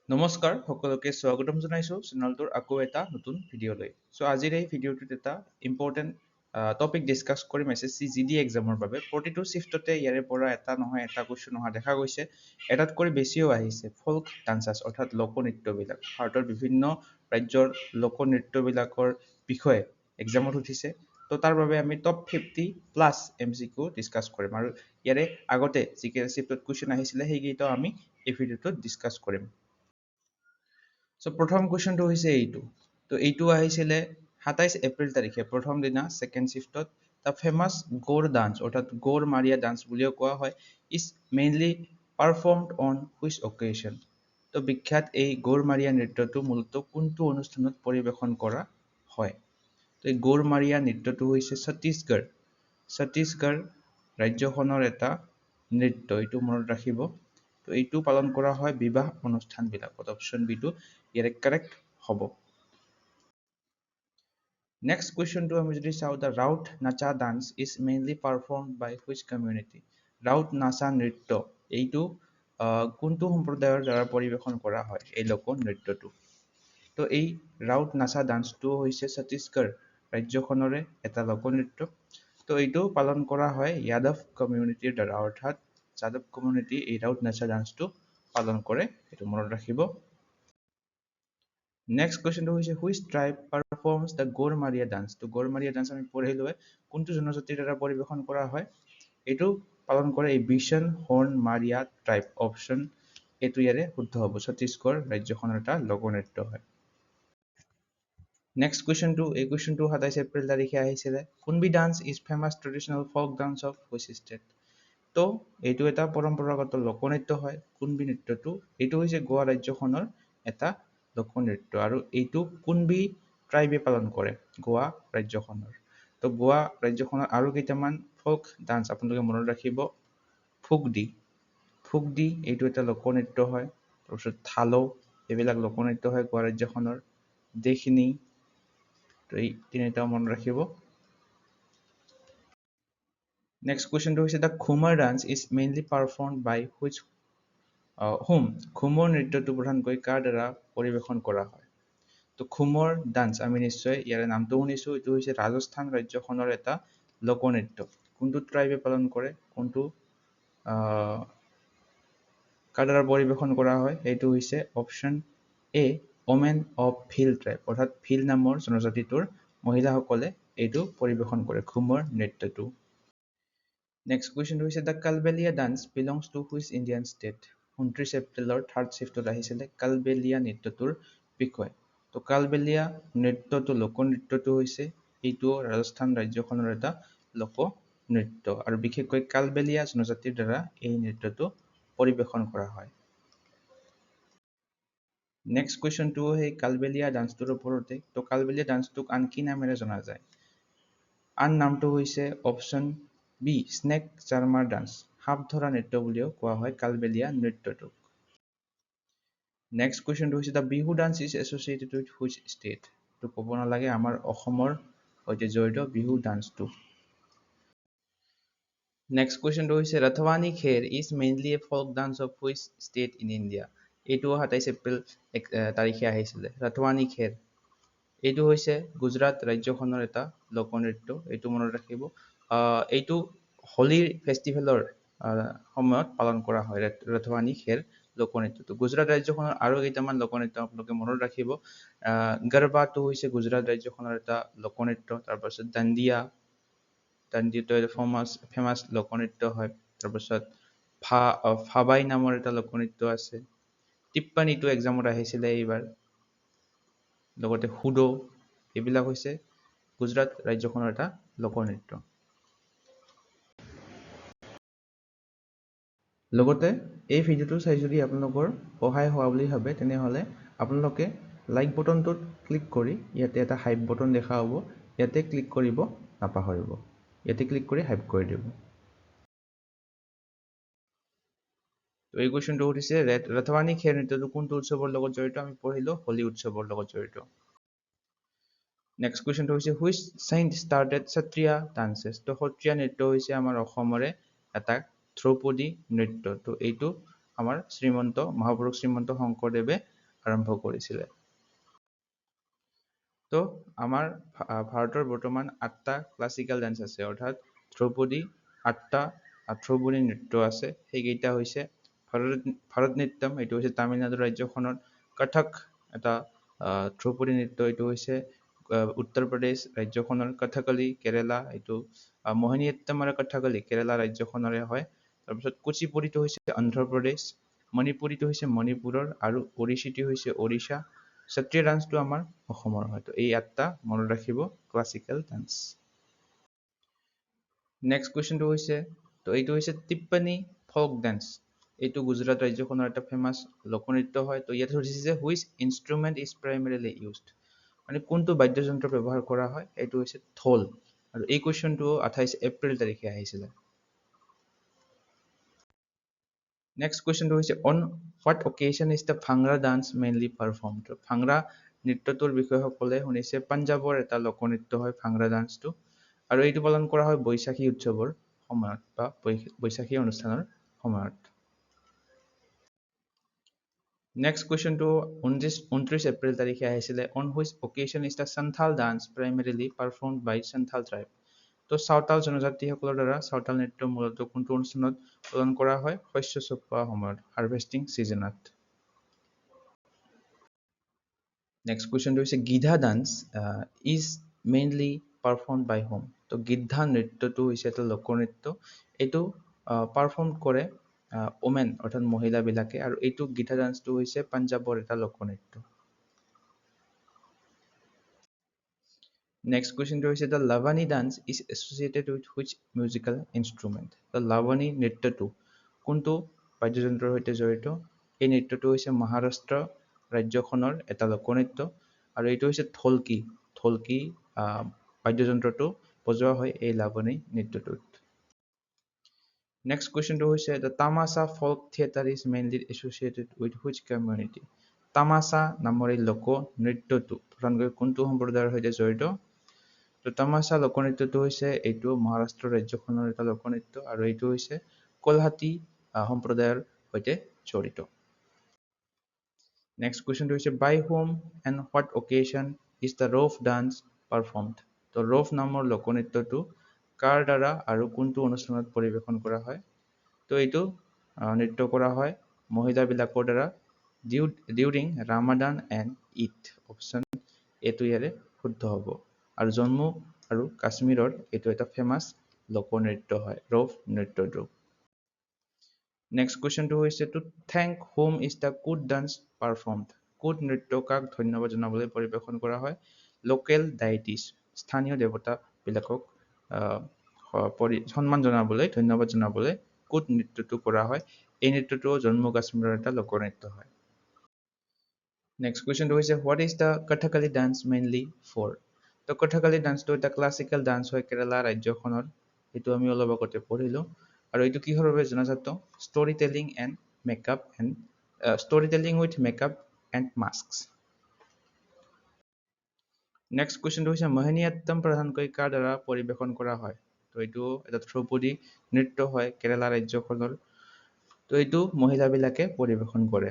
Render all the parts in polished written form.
নমস্কাৰ সকলোকে স্বাগতম জনাইছো চেনেলটোৰ আকৌ এটা নতুন ভিডিঅ'লৈ। আজিৰ এই ভিডিঅ'টোত এটা ইম্পৰ্টেণ্ট টপিক ডিছকাছ কৰিম SSC GD এক্সামৰ বাবে। প্ৰতিটো শিফ্টতে ইয়াৰে পৰা এটা নহয় এটা কুৱেশ্যন অহা দেখা গৈছে। এটাতকৈ বেছিও আহিছে ফ'ক ডান্সাছ অৰ্থাৎ লোকনৃত্যবিলাক। ভাৰতৰ বিভিন্ন ৰাজ্যৰ লোকনৃত্যবিলাকৰ বিষয়ে এক্সামত উঠিছে। তো তাৰ বাবে আমি টপ 50+ MCQ ডিছকাছ কৰিম আৰু ইয়াৰে আগতে যিকেইটা শিফ্টত কুৱেশ্যন আহিছিলে সেইকেইটাও আমি এই ভিডিঅ'টোত ডিছকাছ কৰিম। প্ৰথম কুৱেশ্যনটো হৈছে এইটো। তো এইটো আহিছিলে 27 এপ্ৰিল তাৰিখে প্ৰথম দিনা ছেকেণ্ড শিফ্টত। দ্য ফেমাছ গৌৰ ডান্স অৰ্থাৎ গৌৰ মাৰিয়া ডান্স বুলিও কোৱা হয় is mainly performed on which occasion. তো বিখ্যাত এই গৌৰ মাৰিয়া নৃত্যটো মূলতঃ কোনটো অনুষ্ঠানত পৰিৱেশন কৰা হয়। তো এই গৌৰ মাৰিয়া নৃত্যটো হৈছে ছত্তীশগড় ৰাজ্যখনৰ এটা নৃত্য, এইটো মনত ৰাখিব। তো এইটো পালন কৰা হয় বিবাহ অনুষ্ঠানবিলাকত। অপশ্যন বিটো ইয়াৰে কাৰেক্ট হ'ব। নেক্সট কুৱেশ্যনটো আমি যদি চাওঁ, the Raut Nacha dance is mainly performed by which community. Raut Nacha নৃত্য এইটো কোনটো সম্প্ৰদায়ৰ দ্বাৰা পৰিৱেশন কৰা হয় এই লোক নৃত্যটো। তো এই ৰাউত নাচা ডান্সটো হৈছে ছত্তীশগড় ৰাজ্যখনৰে এটা লোকনৃত্য। তো এইটো পালন কৰা হয় যাদৱ কমিউনিটিৰ দ্বাৰা, অৰ্থাৎ যাদৱ কমিউনিটি এই ৰাউত নাচা ডান্সটো পালন কৰে, এইটো মনত ৰাখিব। নেক্সট কুৱেশ্যনটো হৈছে which tribe performs the Gaur Maria dance. তো গৌৰ মাৰিয়া ডান্স আমি পঢ়িলোৱে, কোনটো জনজাতিৰ দ্বাৰা পৰিৱেশন কৰা হয়। এইটো পালন কৰে এই বিচন হৰ্ণ মাৰিয়া ট্ৰাইব। অপশ্যন এইটো ইয়াৰে শুদ্ধ হ'ব। ছত্তীশগড় ৰাজ্যখনৰ এটা লোকনৃত্য হয়। নেক্সট কুৱেশ্যনটো, এই কুৱেশ্যনটো 27 এপ্ৰিল তাৰিখে আহিছিলে। Kunbi dance is famous traditional folk dance of which state. তো এইটো এটা পৰম্পৰাগত লোকনৃত্য হয়। কুনবি নৃত্যটো এইটো হৈছে গোৱা ৰাজ্যখনৰ এটা লোকনৃত্য আৰু এইটো কুনবি ট্ৰাইবে পালন কৰে গোৱা ৰাজ্যখনৰ। তো গোৱা ৰাজ্যখনৰ আৰু কেইটামান ফ'ক ডান্স আপোনালোকে মনত ৰাখিব। ফুগদি এইটো এটা লোকনৃত্য হয়। তাৰপিছত থালো এইবিলাক লোকনৃত্য হয় গোৱা ৰাজ্যখনৰ। দেশনি, তো এই তিনিটাও মনত ৰাখিব। নেক্সট কুৱেশ্যনটো হৈছে the Ghoomar dance is mainly performed by which whom. Ghoomar নৃত্যটো প্ৰধানকৈ কাৰ দ্বাৰা পৰিৱেশন কৰা হয়। তো ঘুমৰ ডান্স আমি নিশ্চয় ইয়াৰে নামটো শুনিছোঁ। এইটো হৈছে ৰাজস্থান ৰাজ্যখনৰ এটা লোকনৃত্য। কোনটো ট্ৰাইবে পালন কৰে, কোনটো কাৰ দ্বাৰা পৰিৱেশন কৰা হয়, সেইটো হৈছে option A women of Bhil tribe, অৰ্থাৎ ভিল নামৰ জনজাতিটোৰ মহিলাসকলে এইটো পৰিৱেশন কৰে ঘুমৰ নৃত্যটো। নেক্সট কুৱেশ্যনটো হৈছে the Kalbelia dance belongs two which Indian state. 29 এপ্ৰিলৰ থাৰ্ড শিফ্টত আহিছিলে কালবেলিয়া নৃত্যটোৰ বিষয়ে। তো কালবেলিয়া নৃত্যটো লোকনৃত্যটো হৈছে এইটো ৰাজস্থান ৰাজ্যখনৰ এটা লোকনৃত্য আৰু বিশেষকৈ কালবেলিয়া জনজাতিৰ দ্বাৰা এই নৃত্যটো পৰিৱেশন কৰা হয়। নেক্সট কুৱেশ্যনটো সেই কালবেলিয়া ডান্সটোৰ ওপৰতে। তো কালবেলিয়া ডান্সটোক আন কি নামেৰে জনা যায়। আন নামটো হৈছে অপশ্যন বি স্নেক চাৰ্মাৰ ডান্স। সাপ ধৰা নৃত্য বুলিও কোৱা হয় কালবেলিয়া নৃত্যটোক। নেক্সট কুৱেশ্যনটো হৈছে the Bihu dance is associated with which state. তো ক'ব নালাগে, আমাৰ অসমৰ সৈতে জড়িত বিহু ডান্সটো। নেক্সট কুৱেশ্যনটো হৈছে ৰথৱানী খেৰ is mainly A folk dance of which state in India. এইটো 27 এপ্ৰিল তাৰিখে আহিছিলে। ৰথৱানী খেৰ এইটো হৈছে গুজৰাট ৰাজ্যখনৰ এটা লোকনৃত্য, এইটো মনত ৰাখিব। এইটো হোলীৰ ফেষ্টিভেলৰ সময়ত পালন কৰা হয় ৰথৱানী খেৰ লোকনৃত্যটো। গুজৰাট ৰাজ্যখনৰ আৰু কেইটামান লোকনৃত্য আপোনালোকে মনত ৰাখিব। গৰবাটো হৈছে গুজৰাট ৰাজ্যখনৰ এটা লোকনৃত্য। তাৰপাছত দাণ্ডিয়াটো এটা ফেমাছ লোকনৃত্য হয়। তাৰপাছত ফাবাই নামৰ এটা লোকনৃত্য আছে। টিপ্পানীটো এক্সামত আহিছিলে এইবাৰ। লগতে হুডো, এইবিলাক হৈছে গুজৰাট ৰাজ্যখনৰ এটা লোকনৃত্য। লগতে এই ভিডিঅ'টো চাই যদি আপোনালোকৰ সহায় হোৱা বুলি ভাবে তেনেহ'লে আপোনালোকে লাইক বটনটোত ক্লিক কৰি ইয়াতে এটা হাইপ বটন দেখা হ'ব, ইয়াতে ক্লিক কৰিব নাপাহৰিব। ইয়াতে ক্লিক কৰি হাইপ কৰি দিব। তো এই কুৱেশ্যনটো সুধিছে ৰথৱানী খেৰ নৃত্যটো কোনটো উৎসৱৰ লগত জড়িত। আমি পঢ়িলোঁ হোলী উৎসৱৰ লগত জড়িত। নেক্সট কুৱেশ্যনটো হৈছে which saint started Sattriya dances. তো সত্ৰীয়া নৃত্য হৈছে আমাৰ অসমৰে এটা ধ্ৰুপদী নৃত্য। তো এইটো আমাৰ মহাপুৰুষ শ্ৰীমন্ত শংকৰদেৱে আৰম্ভ কৰিছিলে। তো আমাৰ ভাৰতৰ বৰ্তমান 8টা ক্লাছিকেল ডান্স আছে, অৰ্থাৎ ধ্ৰুপদী 8টা ধ্ৰুপদী নৃত্য আছে। সেইকেইটা হৈছে ভাৰতনাট্যম, এইটো হৈছে তামিলনাডু ৰাজ্যখনৰ, কথক এটা ধ্ৰুপদী নৃত্য, এইটো হৈছে উত্তৰ প্ৰদেশ ৰাজ্যখনৰ, কথকলি কেৰেলা, এইটো মোহিনীঅট্টম আৰু কথকলি কেৰেলা ৰাজ্যখনৰে হয়। তাৰপিছত কুচিপুড়িটো হৈছে অন্ধ্ৰ প্ৰদেশ, মণিপুৰীটো হৈছে মণিপুৰৰ, আৰু ওড়িশীটো হৈছে ওড়িশা, সত্ৰীয়া ডান্সটো আমাৰ অসমৰ হয়। তো এই 8টা মনত ৰাখিব ক্লাছিকেল ডান্স। নেক্সট কুৱেশ্যনটো হৈছে, তো এইটো হৈছে টিপ্পনী ফ'ক ডান্স। এইটো গুজৰাট ৰাজ্যখনৰ এটা ফেমাছ লোকনৃত্য হয়। তো ইয়াত সুধিছে যে which instrument is primarily used, মানে কোনটো বাদ্যযন্ত্ৰ ব্যৱহাৰ কৰা হয়, এইটো হৈছে ঢোল। আৰু এই কুৱেশ্যনটো 28 এপ্ৰিল তাৰিখে আহিছিলে। নেক্সট কুৱেশ্যনটো হৈছে on what occasion is the Bhangra dance mainly performed. Bhangra নৃত্যটোৰ বিষয়েসকলে শুনিছে পাঞ্জাৱৰ এটা লোকনৃত্য হয় ভাংৰা ডান্সটো, আৰু এইটো পালন কৰা হয় বৈশাখী উৎসৱৰ সময়ত বা বৈশাখী অনুষ্ঠানৰ সময়ত। নেক্সট কুৱেশ্যনটো 29 এপ্ৰিল তাৰিখে আহিছিলে। On which occasion is the Santhal dance primarily performed by Santhal tribe. তো চাওতাল জনজাতিসকলৰ দ্বাৰা চাওতাল নৃত্য মূলতঃ কোনটো অনুষ্ঠানত পালন কৰা হয়, শস্য চপোৱা সময়ত, হাৰ্ভেষ্টিং ছিজনত। নেক্সট কুৱেশ্যনটো হৈছে Giddha dance is mainly perform by whom. তো গিদ্ধা নৃত্যটো হৈছে এটা লোকনৃত্য, এইটো পাৰফৰ্ম কৰে ওমেন অৰ্থাৎ মহিলাবিলাকে, আৰু এইটো গিধা ডান্সটো হৈছে পাঞ্জাৱৰ এটা লোকনৃত্য। নেক্সট কুৱেশ্যনটো হৈছে the Lavani dance is associated with which musical instrument. The Lavani নৃত্যটো কোনটো বাদ্যযন্ত্ৰৰ সৈতে জড়িত? এই নৃত্যটো হৈছে মহাৰাষ্ট্ৰ ৰাজ্যখনৰ এটা লোকনৃত্য, আৰু এইটো হৈছে ঢোলকি। ঢোলকি বাদ্যযন্ত্ৰটো বজোৱা হয় এই লাভানী নৃত্যটোত। নেক্সট কুৱেশ্যনটো হৈছে the Tamasha folk theatre is mainly associated with which community. Tamasha নামৰ এই লোক নৃত্যটো প্ৰধানকৈ কোনটো সম্প্ৰদায়ৰ সৈতে জড়িত? তো তামাছা লোকনৃত্যটো হৈছে এইটো মহাৰাষ্ট্ৰ ৰাজ্যখনৰ এটা লোকনৃত্য, আৰু এইটো হৈছে কোলহাটী সম্প্ৰদায়ৰ সৈতে জড়িত। নেক্সট কুৱেশ্যনটো হৈছে by whom and what occasion is the Rouf dance performed. তো ৰ'ফ নামৰ লোকনৃত্যটো কাৰ দ্বাৰা আৰু কোনটো অনুষ্ঠানত পৰিৱেশন কৰা হয়? তো এইটো নৃত্য কৰা হয় মহিলাবিলাকৰ দ্বাৰা during Ramadan and Eid. Option এইটো ইয়াৰে শুদ্ধ হ'ব। আৰু জম্মু আৰু কাশ্মীৰৰ এইটো এটা ফেমাছ লোকনৃত্য হয় ৰ'ফ নৃত্যটো। নেক্সট কুৱেশ্যনটো হৈছে to thank whom is the Kut dance performed. Kut নৃত্য কাক ধন্যবাদ জনাবলৈ পৰিৱেশন কৰা হয়? লোকেল ডাইটিছ, স্থানীয় দেৱতাবিলাকক সন্মান জনাবলৈ, ধন্যবাদ জনাবলৈ কুট নৃত্যটো কৰা হয়। এই নৃত্যটো জম্মু কাশ্মীৰৰ এটা লোকনৃত্য হয়। নেক্সট কুৱেশ্যনটো হৈছে what is the Kathakali dance mainly for. তো কথকলি ডান্সটো এটা ক্লাছিকেল ডান্স হয় কেৰেলা ৰাজ্যখনৰ, এইটো আমি অলপ আগতে পঢ়িলোঁ। আৰু এইটো কিহৰ বাবে জনাজাত? Story telling with makeup and mask. Next কুৱেশ্যনটো হৈছে মোহিনীঅট্টম প্ৰধানকৈ কাৰ দ্বাৰা পৰিৱেশন কৰা হয়? তো এইটো এটা ধ্ৰুপদী নৃত্য হয় কেৰেলা ৰাজ্যখনৰ, তো এইটো মহিলাবিলাকে পৰিৱেশন কৰে।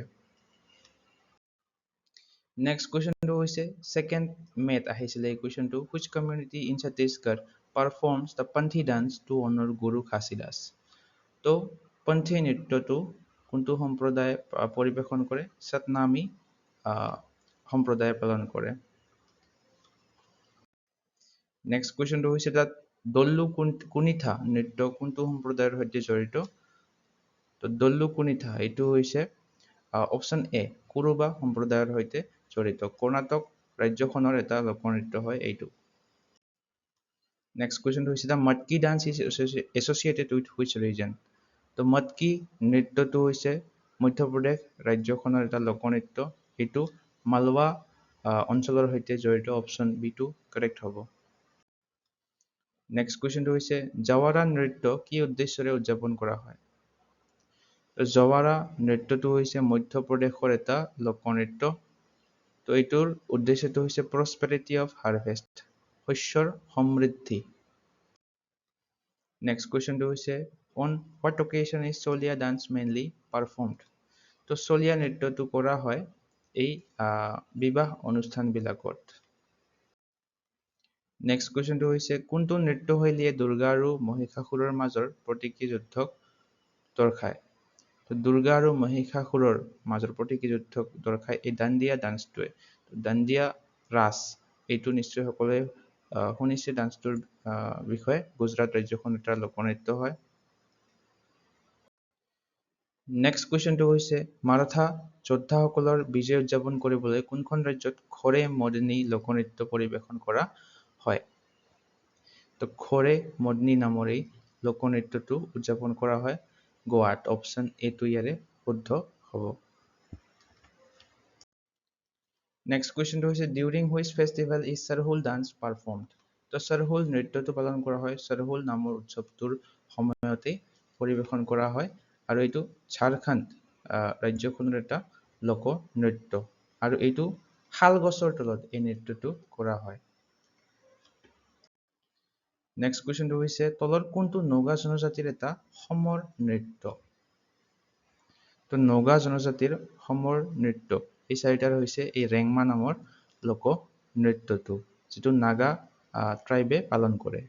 নেক্সট কুৱেশ্যনটো হৈছে ছেকেণ্ড মেত আহিছিলে এই কুৱেশ্যনটো, which community in Chhattisgarh performs the Panthi dance to honour Guru Ghasidas. তো পন্থী নৃত্যটো কোনটো সম্প্ৰদায়ে পৰিৱেশন কৰে? সতনামী সম্প্ৰদায়ে পালন কৰে। নেক্সট কুৱেশ্যনটো হৈছে তাত ডল্লু কুনিথা নৃত্য কোনটো সম্প্ৰদায়ৰ সৈতে জড়িত? তো ডল্লু কুনিথা এইটো হৈছে অপশ্যন এ কুৰুবা সম্প্ৰদায়ৰ সৈতে জড়িত। কৰ্ণাটক ৰাজ্যখনৰ এটা লোকনৃত্য হয় এইটো। নেক্সট কুৱেশ্যনটো হৈছে the Matki dance is associated with which region. তো মটকি নৃত্যটো হৈছে মধ্যপ্ৰদেশ ৰাজ্যখনৰ এটা লোকনৃত্য, এইটো মালৱা অঞ্চলৰ সৈতে জড়িত। অপশ্যন বিটো কাৰেক্ট হ'ব। নেক্সট কুৱেশ্যনটো হৈছে জাৱাৰা নৃত্য কি উদ্দেশ্যৰে উদযাপন কৰা হয়? জাৱাৰা নৃত্যটো হৈছে মধ্যপ্ৰদেশৰ এটা লোকনৃত্য, তো এইটোৰ উদ্দেশ্যটো হৈছে প্ৰস্পেৰিটি অফ হাৰ্ভেষ্ট, শস্যৰ সমৃদ্ধি। নেক্সট কুৱেশ্যনটো হৈছে অন হোৱাট অকেশ্যন ইজ চলিয়া ডান্স মেইনলি পাৰফৰ্মড। তো চলিয়া নৃত্যটো কৰা হয় এই বিবাহ অনুষ্ঠানবিলাকত। নেক্সট কুৱেশ্যনটো হৈছে কোনটো নৃত্যশৈলীয়ে দুৰ্গা আৰু মহিষাসুৰৰ মাজৰ প্ৰতীকী যুদ্ধক দৰ্শায়? তো দুৰ্গা আৰু মহিষাসুৰৰ মাজৰ প্ৰতীকী যুদ্ধক দৰ্শায় এই দাণ্ডিয়া ডান্সটোৱে। দাণ্ডিয়া ৰাস এইটো নিশ্চয় সকলোৱে শুনিছে ডান্সটোৰ বিষয়ে। গুজৰাট ৰাজ্যখনৰ এটা লোকনৃত্য হয়। নেক্সট কুৱেশ্যনটো হৈছে মাৰাঠা যোদ্ধাসকলৰ বিজয় উদযাপন কৰিবলৈ কোনখন ৰাজ্যত খৰে মদনী লোকনৃত্য পৰিৱেশন কৰা হয়? তো খৰে মদনী নামৰ এই লোকনৃত্যটো উদযাপন কৰা হয় গোৱাত। অপশ্যন এটো ইয়াৰে শুদ্ধ হ'ব। নেক্সট কুৱেশ্যনটো হৈছে during which festival is Sarhul dance performed? তো সৰহুল নৃত্যটো পালন কৰা হয় সৰহুল নামৰ উৎসৱটোৰ সময়তে পৰিৱেশন কৰা হয় আৰু এইটো ঝাৰখণ্ড ৰাজ্যখনৰ এটা লোকনৃত্য আৰু এইটো শাল গছৰ তলত এই নৃত্যটো কৰা হয়। নেক্সট কুৱেশ্যনটো হৈছে তলৰ কোনটো নগা জনজাতিৰ এটা সমৰ নৃত্য? তো নগা জনজাতিৰ সমৰ নৃত্য এই চাৰিটাৰ হৈছে এই ৰেংমা নামৰ লোক নৃত্যটো, যিটো নাগা ট্ৰাইবে পালন কৰে।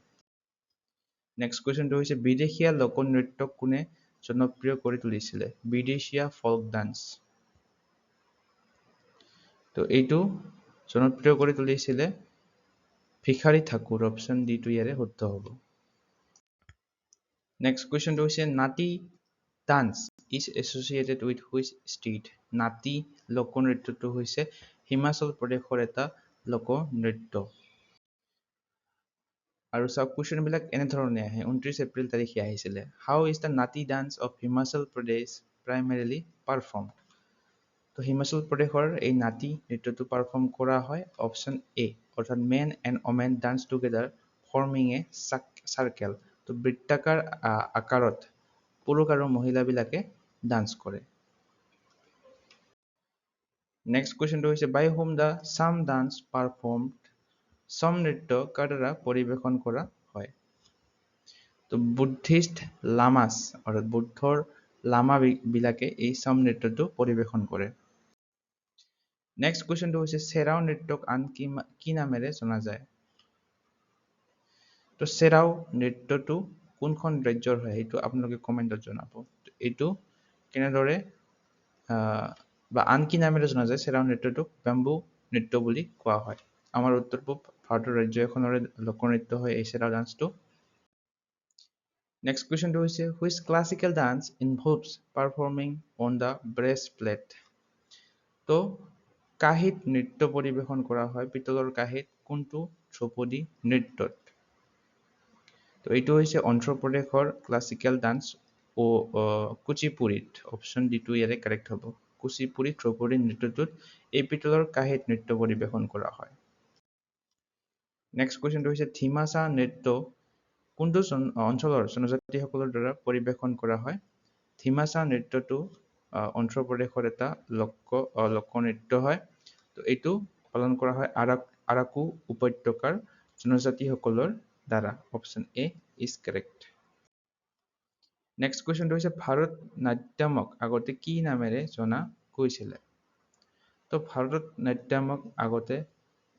নেক্সট কুৱেশ্যনটো হৈছে বিদেশীয়া লোকনৃত্যক কোনে জনপ্ৰিয় কৰি তুলিছিলে? বিদেশীয়া ফল্ক ডান্স। তো এইটো জনপ্ৰিয় কৰি তুলিছিলে ভিখাৰী ঠাকুৰ। অপশ্যন ডিটো ইয়াৰে শুদ্ধ হ'ব। নেক্সট কুৱেশ্যনটো হৈছে Nati dance is associated with which state? Nati লোকনৃত্যটো হৈছে হিমাচল প্ৰদেশৰ এটা লোকনৃত্য। আৰু চাওক কুৱেশ্যনবিলাক এনেধৰণে আহে। 29 এপ্ৰিল তাৰিখে আহিছিলে। How is the Nati dance of Himachal Pradesh primarily performed? তো হিমাচল প্ৰদেশৰ এই নাটি নৃত্যটো পাৰফৰ্ম কৰা হয় অপশ্যন এ, অৰ্থাৎ men and women dance together forming a circle. তো বৃত্তাকাৰ আকাৰত পুৰুষ আৰু মহিলাবিলাকে ডান্স কৰে। নেক্সট কুৱেশ্যনটো হৈছে বাই হোম দ্য চাম ডান্স পাৰফৰ্মড? চম নৃত্য কাৰ দ্বাৰা পৰিৱেশন কৰা হয়? তো বুদ্ধিষ্ট লামাছ অৰ্থাৎ বুদ্ধৰ লামা বিলাকে এই চম নৃত্যটো পৰিৱেশন কৰে। নেক্সট কুৱেশ্যনটো হৈছে চেৰাও নৃত্যক আন কি নামেৰে জনা যায়? তো চেৰাও নৃত্যটো কোনখন ৰাজ্যৰ হয় সেইটো আপোনালোকে কমেণ্টত জনাব। এইটো কেনেদৰে বা আন কি নামেৰে জনা যায়? চেৰাও নৃত্যটোক বেম্বু নৃত্য বুলি কোৱা হয়। আমাৰ উত্তৰ পূব ভাৰতৰ ৰাজ্য এখনৰে লোকনৃত্য হয় এই চেৰাও ডান্সটো। নেক্সট কুৱেশ্যনটো হৈছে which classical dance ইনভলভছ performing on the breast plate? তো কাঁহীত নৃত্য পৰিৱেশন কৰা হয় পিতলৰ কাঁহীত কোনটো ধ্ৰুপদী নৃত্যত? তো এইটো হৈছে অন্ধ্ৰপ্ৰদেশৰ ক্লাছিকেল ডান্স কুচিপুড়িত। অপশ্যন ডিটো ইয়াৰে কাৰেক্ট হ'ব। কুচিপুড়ি ধ্ৰুপদী নৃত্যটোত এই পিতলৰ কাঁহীত নৃত্য পৰিৱেশন কৰা হয়। নেক্সট কুৱেশ্যনটো হৈছে ধিমাচা নৃত্য কোনটো অঞ্চলৰ জনজাতিসকলৰ দ্বাৰা পৰিৱেশন কৰা হয়? ধিমাচা নৃত্যটো অন্ধ্ৰপ্ৰদেশৰ এটা লোকনৃত্য হয়। তো এইটো পালন কৰা হয় আৰাকু উপত্যকাৰ জনজাতিসকলৰ দ্বাৰা। Option A is correct. Next কুৱেশ্যনটো হৈছে ভাৰত নাট্যমক আগতে কি নামেৰে জনা গৈছিলে? তো ভাৰত নাট্যমক আগতে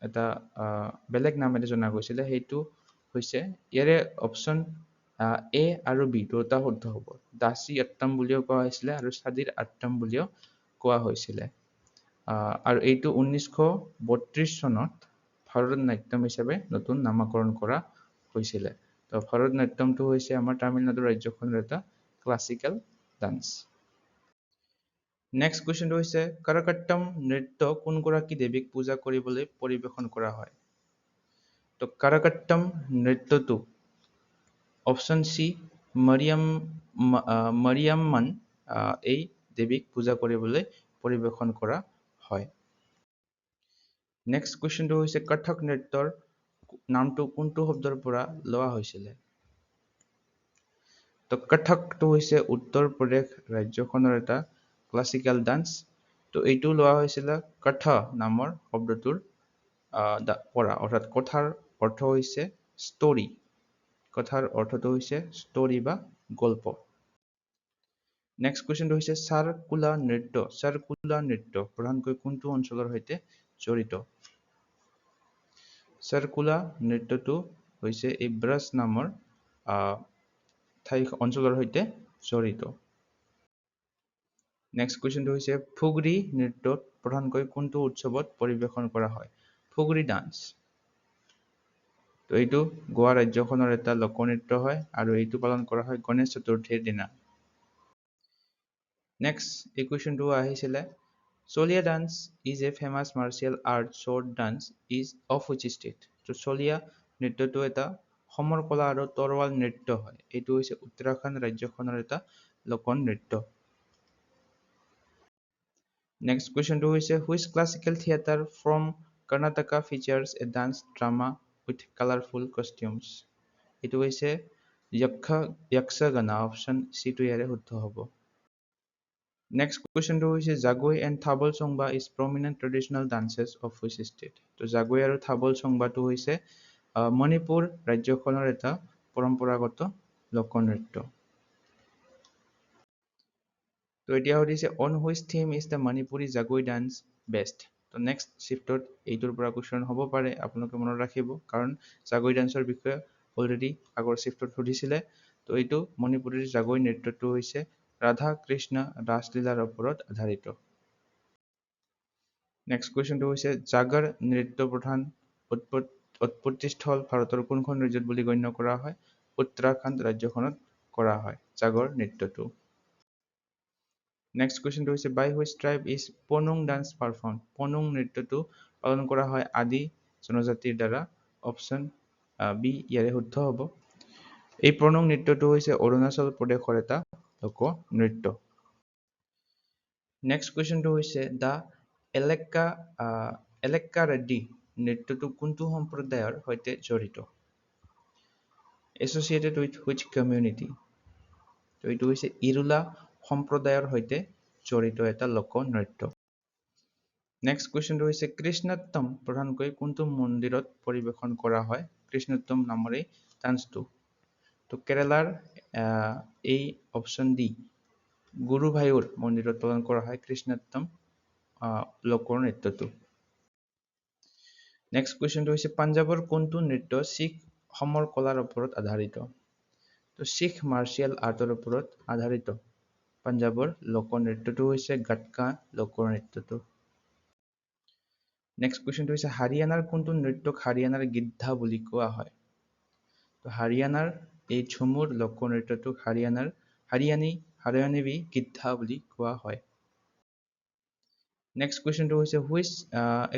এটা বেলেগ নামেৰে জনা গৈছিলে। সেইটো হৈছে ইয়াৰে অপশ্যন এ আৰু বি দুটা শুদ্ধ হ'ব। দাসী আট্টম বুলিও কোৱা হৈছিলে আৰু চাদিৰ আট্টম বুলিও কোৱা হৈছিলে। আৰু এইটো 1932 চনত ভাৰত নাট্যম হিচাপে নতুন নামাকৰণ কৰা হৈছিলে। তো ভাৰত নাট্যমটো হৈছে আমাৰ তামিলনাডু ৰাজ্যখনৰ এটা ক্লাছিকেল ডান্স। নেক্সট কুৱেশ্যনটো হৈছে কাৰাকাট্টম নৃত্য কোনগৰাকী দেৱীক পূজা কৰিবলৈ পৰিৱেশন কৰা হয়? তো কাৰাকাট্টম নৃত্যটো অপশ্যন চি মৰিয়াম্মন এই দেৱীক পূজা কৰিবলৈ পৰিৱেশন কৰা হয়। নেক্সট কুৱেশ্যনটো হৈছে কথক নৃত্যৰ নামটো কোনটো শব্দৰ পৰা লোৱা হৈছিলে? তো কথকটো হৈছে উত্তৰ প্ৰদেশ ৰাজ্যখনৰ এটা ক্লাছিকেল ডান্স। তো এইটো লোৱা হৈছিলে কথ নামৰ শব্দটোৰ পৰা, অৰ্থাৎ কথাৰ অৰ্থ হৈছে ষ্টৰী। কথাৰ অৰ্থটো হৈছে ষ্টৰী বা গল্প। নেক্সট কুৱেশ্যনটো হৈছে চাৰকুলা নৃত্য। চাৰকুলা নৃত্য প্ৰধানকৈ কোনটো অঞ্চলৰ সৈতে জড়িত? চাৰকুলা নৃত্যটো হৈছে এই ব্ৰাছ নামৰ অঞ্চলৰ সৈতে জড়িত। নেক্সট কুৱেশ্যনটো হৈছে ফুগৰি নৃত্যত প্ৰধানকৈ কোনটো উৎসৱত পৰিৱেশন কৰা হয়? ফুগৰি ডান্স। তো এইটো গোৱা ৰাজ্যখনৰ এটা লোকনৃত্য হয় আৰু এইটো পালন কৰা হয় গণেশ চতুৰ্থীৰ দিনা। নেক্সট এই কুৱেশ্যনটো আহিছিলে চলিয়া dance is a famous martial art short dance is of which state? তো চলিয়া নৃত্যটো এটা সমৰ কলা আৰু তৰোৱাল নৃত্য হয়। এইটো হৈছে উত্তৰাখণ্ড ৰাজ্যখনৰ এটা লোকনৃত্য। নেক্সট কুৱেশ্যনটো হৈছে which classical theatre from Karnataka features a dance drama with colourful costumes? এইটো হৈছে যক্ষগানা। অপশ্যন চিটো ইয়াৰে শুদ্ধ হ'ব। নেক্সট কুৱেশ্যনটো হৈছে Jagoi and Thabal Chongba is prominent traditional dances of which state? তো জাগৈ আৰু থাবল চংবাটো হৈছে মণিপুৰ ৰাজ্যখনৰ এটা পৰম্পৰাগত লোকনৃত্য। তো এতিয়া সুধিছে on which theme is the Manipuri Jagoi dance best? তো নেক্সট শ্বিফ্টত এইটোৰ পৰা কুৱেশ্যন হ'ব পাৰে, আপোনালোকে মনত ৰাখিব, কাৰণ জাগৈ ডান্সৰ বিষয়ে অলৰেডি আগৰ শ্বিফ্টত সুধিছিলে। তো এইটো মণিপুৰীৰ জাগৈ নৃত্যটো হৈছে ৰাধা কৃষ্ণ ৰাসলীলাৰ ওপৰত আধাৰিত। নেক্সট কুৱেশ্যনটো হৈছে জাগৰ নৃত্য প্ৰধান উৎপত্তিস্থল ভাৰতৰ কোনখন ৰাজ্যত বুলি গণ্য কৰা হয়? উত্তৰাখণ্ড ৰাজ্যখনত কৰা হয় জাগৰ নৃত্যটো। নেক্সট কুৱেশ্যনটো হৈছে by which tribe is Panung dance perform? Panung নৃত্যটো পালন কৰা হয় আদি জনজাতিৰ দ্বাৰা। অপশ্যন বি ইয়াৰে শুদ্ধ হ'ব। এই পনুং নৃত্যটো হৈছে অৰুণাচল প্ৰদেশৰ এটা লোকনৃত্য। নেক্সট কুৱেশ্যনটো হৈছে দ্য এলেক্কা ৰেড্ডি নৃত্যটো কোনটো সম্প্ৰদায়ৰ সৈতে জড়িত? Associated with which community? তো এইটো হৈছে ইৰুলা সম্প্ৰদায়ৰ সৈতে জড়িত এটা লোকনৃত্য। নেক্সট কুৱেশ্যনটো হৈছে কৃষ্ণাত্তম প্ৰধানকৈ কোনটো মন্দিৰত পৰিৱেশন কৰা হয়? কৃষ্ণাত্তম নামৰ এই ডান্সটো। তো কেৰেলাৰ এই অপশ্যন ডি গুৰুভায়ুৰ মন্দিৰত পালন কৰা হয় কৃষ্ণাত্তম লোকনৃত্যটো। নেক্সট কুৱেশ্যনটো হৈছে পাঞ্জাৱৰ কোনটো নৃত্য শিখ সমৰ কলাৰ ওপৰত আধাৰিত? তো শিখ মাৰ্চিয়েল আৰ্টৰ ওপৰত আধাৰিত পাঞ্জাৱৰ লোকনৃত্যটো হৈছে গাটকা লোকনৃত্যটো। নেক্সট কুৱেশ্যনটো হৈছে হাৰিয়ানাৰ কোনটো নৃত্যক হাৰিয়ানাৰ গিদ্ধা বুলি কোৱা হয়? তো হাৰিয়ানাৰ এই ঝুমুৰ লোকনৃত্যটোক হাৰিয়ানৱী গিদ্ধা বুলি কোৱা হয়। নেক্সট কুৱেশ্যনটো হৈছে which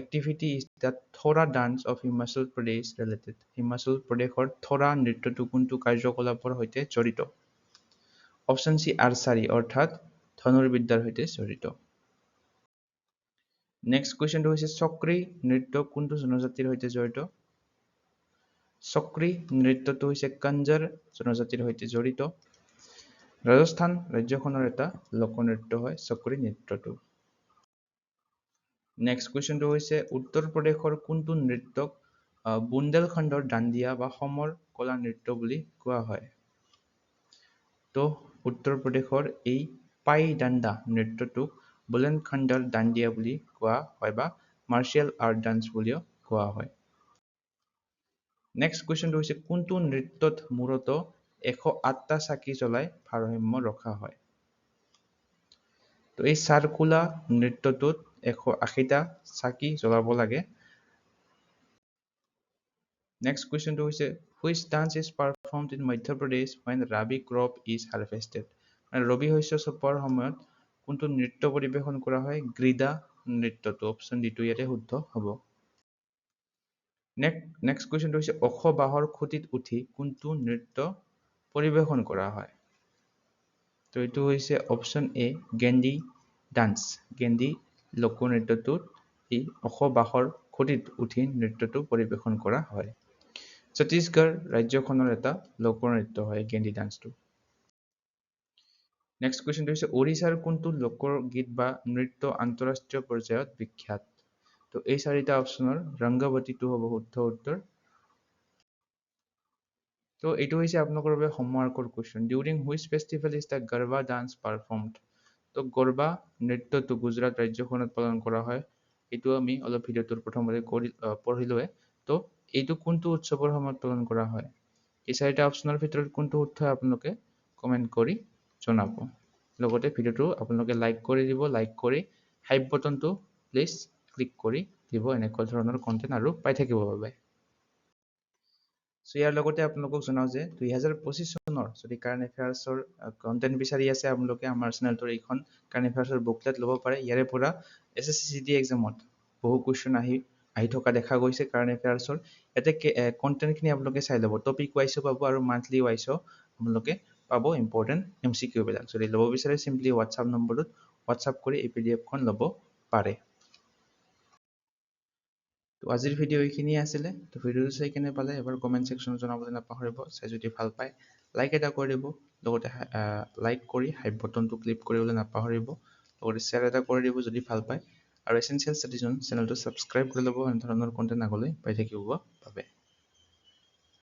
activity is the Thoda dance of Himachal Pradesh related? Himachal প্ৰদেশৰ থোৰা নৃত্যটো কোনটো কাৰ্যকলাপৰ সৈতে জড়িত? অপশ্যন চি আৰ্চাৰী অৰ্থাৎ ধনুৰ্বিদ্যাৰ সৈতে জড়িত। নেক্সট কুৱেশ্যনটো হৈছে চক্ৰী নৃত্য কোনটো জনজাতিৰ সৈতে জড়িত? চক্ৰী নৃত্যটো হৈছে কঞ্জাৰ জনজাতিৰ সৈতে জড়িত। ৰাজস্থান ৰাজ্যখনৰ এটা লোকনৃত্য হয় চক্ৰী নৃত্যটো। নেক্সট কুৱেশ্যনটো হৈছে উত্তৰ প্ৰদেশৰ কোনটো নৃত্যক বুন্দেলখণ্ডৰ দাণ্ডিয়া বা সমৰ কলা নৃত্য বুলি কোৱা হয়? তো উত্তৰ প্ৰদেশৰ এই পাই ডাণ্ডা নৃত্যটোক বুন্দেলখণ্ডৰ দাণ্ডিয়া বুলি কোৱা হয় বা মাৰ্চিয়েল আৰ্ট ডান্স বুলিও কোৱা হয়। নেক্সট কুৱেশ্যনটো হৈছে কোনটো নৃত্যত মূৰত 108টা চাকি জ্বলাই ভাৰসাম্য ৰখা হয়? তো এই চাৰকুলা নৃত্যটোত 180টা চাকি জ্বলাব লাগে। নেক্সট কুৱেশ্যনটো হৈছে which dance is পাৰফৰ্মড in Madhya Pradesh when Rabi crop is হাৰ্ভেষ্টেড? Ravi শস্য চপোৱাৰ সময়ত কোনটো নৃত্য পৰিৱেশন কৰা হয়? গ্ৰীডা নৃত্যটো। অপশ্যন ডিটো ইয়াতে শুদ্ধ হ'ব। নেক্সট কুৱেশ্যনটো হৈছে ওখ বাঁহৰ খুঁটিত উঠি কোনটো নৃত্য পৰিৱেশন কৰা হয়? তো এইটো হৈছে অপশ্যন এ গেণ্ডি ডান্স। গেণ্ডি লোকনৃত্যটোত এই ওখ বাঁহৰ খুঁটিত উঠি নৃত্যটো পৰিৱেশন কৰা হয়। ছত্তীশগড় ৰাজ্যখনৰ এটা লোকনৃত্য হয় গেণ্ডি ডান্সটো। নেক্সট কুৱেশ্যনটো হৈছে ওড়িশাৰ কোনটো লোকগীত বা নৃত্য আন্তঃৰাষ্ট্ৰীয় পৰ্যায়ত বিখ্যাত? তো এই চাৰিটা অপশ্যনৰ ৰংগৱতীটো হ'ব শুদ্ধ উত্তৰ। তো এইটো হৈছে আপোনালোকৰ বাবে হোমৱৰ্কৰ question. During which festival is the Garba dance performed? তো গৰবা নৃত্যটো গুজৰাট ৰাজ্যখনত পালন কৰা হয়। এইটো আমি অলপ ভিডিঅ'টোৰ প্ৰথমতে পঢ়িলোৱে। তো এইটো কোনটো উৎসৱৰ সময়ত পালন কৰা হয়? এই চাৰিটা অপশ্যনৰ ভিতৰত কোনটো শুদ্ধ আপোনালোকে কমেণ্ট কৰি জনাব। লগতে ভিডিঅ'টো আপোনালোকে লাইক কৰি দিব। লাইক কৰি হাইপ বটনটো প্লিজ ক্লিক কৰি দিব এনেকুৱা ধৰণৰ কণ্টেণ্ট আৰু পাই থাকিবৰ বাবে। চ' ইয়াৰ লগতে আপোনালোকক জনাওঁ যে 2025 চনৰ যদি কাৰেণ্ট এফেয়াৰ্ছৰ কণ্টেণ্ট বিচাৰি আছে আপোনালোকে আমাৰ চেনেলটোৰ এইখন কাৰেণ্ট এফেয়াৰ্ছৰ বুকলেট ল'ব পাৰে। ইয়াৰে পৰা SSC CGD এক্সামত বহু কুৱেশ্যন আহি থকা দেখা গৈছে কাৰেণ্ট এফেয়াৰ্ছৰ। ইয়াতে কণ্টেণ্টখিনি আপোনালোকে চাই ল'ব। টপিক ৱাইজো পাব আৰু মান্থলি ৱাইজো আপোনালোকে পাব ইম্পৰ্টেণ্ট MCQ বিলাক। যদি ল'ব বিচাৰে চিম্পলি হোৱাটছআপ নম্বৰটোত হোৱাটছআপ কৰি এই PDF-খন ল'ব পাৰে। তো আজিৰ ভিডিঅ' এইখিনিয়ে আছিলে। তো ভিডিঅ'টো চাই কেনে পালে এবাৰ কমেণ্ট ছেকশ্যনত জনাবলৈ নাপাহৰিব। চাই যদি ভাল পায় লাইক এটা কৰি দিব। লগতে লাইক কৰি হাইপ বটনটো ক্লিক কৰিবলৈ নাপাহৰিব। লগতে শ্বেয়াৰ এটা কৰি দিব যদি ভাল পায়। আৰু এচেনচিয়েল ষ্টাডিজ চেনেলটো ছাবস্ক্ৰাইব কৰি ল'ব এনে ধৰণৰ কণ্টেণ্ট আগলৈ পাই থাকিবৰ বাবে।